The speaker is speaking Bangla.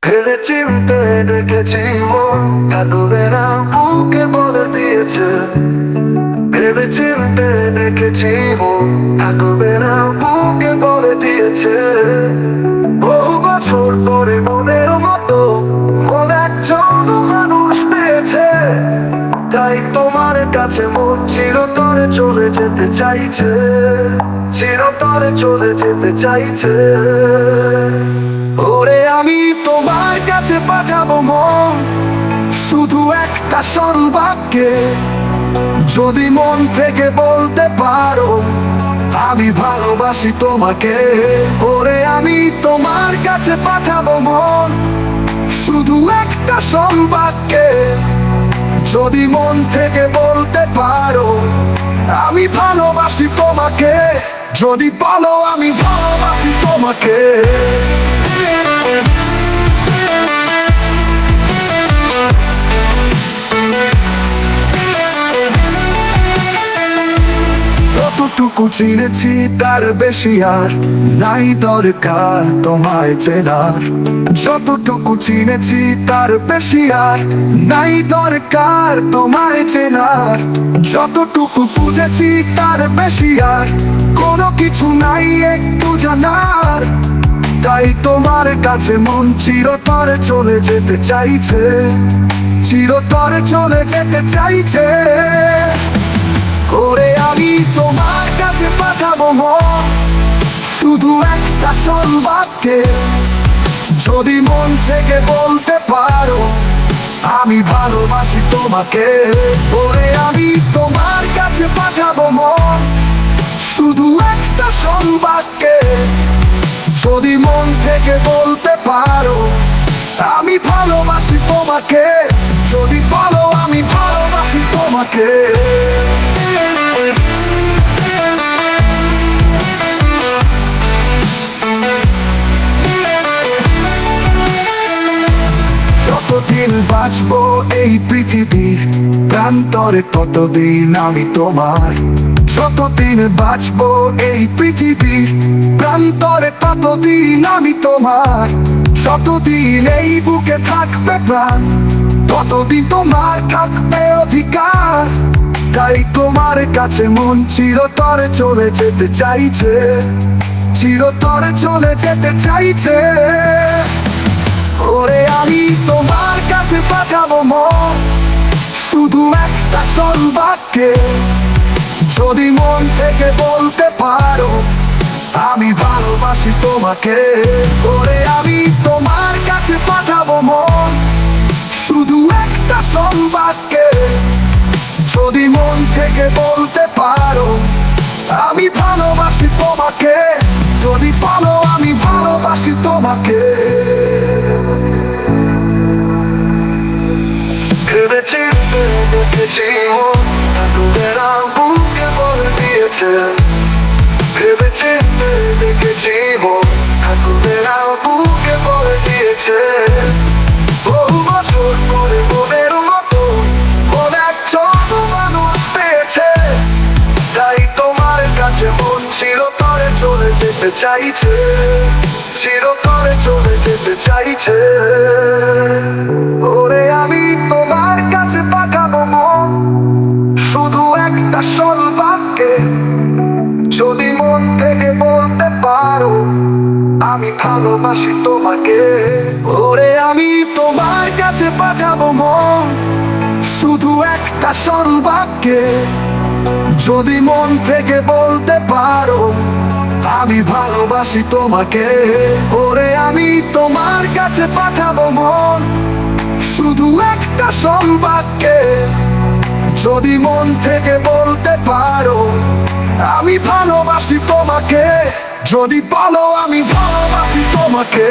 ভেবে চিনতে দেখেছি মন থাকবে না বুকে বলে দিয়েছে। ভেবে চিনতে দেখেছি মন থাকবে না বুকে বলে দিয়েছে। বহু বছর পরে মনের মতো মন একজন মানুষ পেয়েছে। তাই তোমার কাছে মন চিরতরে চলে যেতে চাইছে, চিরতরে চলে যেতে চাইছে। ওরে আমি তোমার কাছে পাঠাবো মন শুধু একটা বাক্যে, যদি মন থেকে বলতে পারো আমি ভালোবাসি তোমাকে। ওরে আমি তোমার কাছে পাঠাবো মন শুধু একটা বাক্যে, যদি মন থেকে বলতে পারো আমি ভালোবাসি তোমাকে। যদি বলো আমি ভালোবাসি তোমাকে। যতটুকু চিনেছি তার বেশি আর নাই দরকার তোমায় চেনার। যতটুকু চিনেছি তার বেশি আর নাই দরকার তোমায় চেনার। যতটুকু বুঝেছি তার বেশি আর কোনো কিছু নাই একটু জানার। তাই তোমার কাছে মন চিরতরে চলে যেতে চাইছে, চিরতরে চলে যেতে চাইছে। ওরে আমি তোমার কাছে পাঠাবো মন শুধু একটা বাক্যে, যদি মন থেকে বলতে পারো আমি ভালোবাসি তোমাকে। ওরে আমি তোমার কাছে পাঠাবো মন শুধু একটা বাক্যে, যদি মন থেকে বলতে পারো আমি ভালোবাসি তোমাকে। যদি বলো আমি ভালোবাসি তোমাকে। যতদিন বাঁচবো এই পৃথিবীর প্রান্তরে ততদিন আমি তোমার। যতদিন বাঁচবো এই পৃথিবীর প্রান্তরে ততদিন আমি তোমার। যতদিন এই বুকে থাকবে প্রাণ ততদিন তোমার থাকবে অধিকার। তাই তোমার কাছে মন চিরতরে চলে যেতে চাইছে, চিরতরে চলে যেতে চাইছে। ওরে আমি তোমার কাছে পাঠাবো মন শুধু একটা বাক্যে, যদি মন থেকে বলতে পারো আমি ভালোবাসি তোমাকে। ওরে আমি তোমার কাছে পাঠাবো মন শুধু একটা বাক্যে, যদি মন থেকে বলতে পারো আমি ভালোবাসি তোমাকে। যদি বলো আমি ভালোবাসি তোমাকে। ভেবে চিনতে দেখেছি মন থাকবে না বুকে বলে দিয়েছে। ভেবে চিনতে দেখেছি মন থাকবে না বুকে বলে দিয়েছে। বহু বছর পরে মনের মতো মন একজন মানুষ পেয়েছে। তাই তোমার কাছে মন চিরতরে চলে যেতে চাইছে, চিরতরে চলে যেতে চাইছে। ওরে আমি তোমার কাছে পাঠাবো মন শুধু একটা বাক্যে, যদি মন থেকে বলতে পারো আমি ভালোবাসি তোমাকে। ওরে আমি তোমার কাছে পাঠাবো মন শুধু একটা বাক্যে, যদি মন থেকে বলতে পারো আমি ভালোবাসি তোমাকে। ওরে আমি তোমার কাছে পাঠাবো মন শুধু একটা বাক্যে, যদি মন থেকে বলতে পারো আমি ভালোবাসি তোমাকে। যদি বলো আমি ভালোবাসি তোমাকে।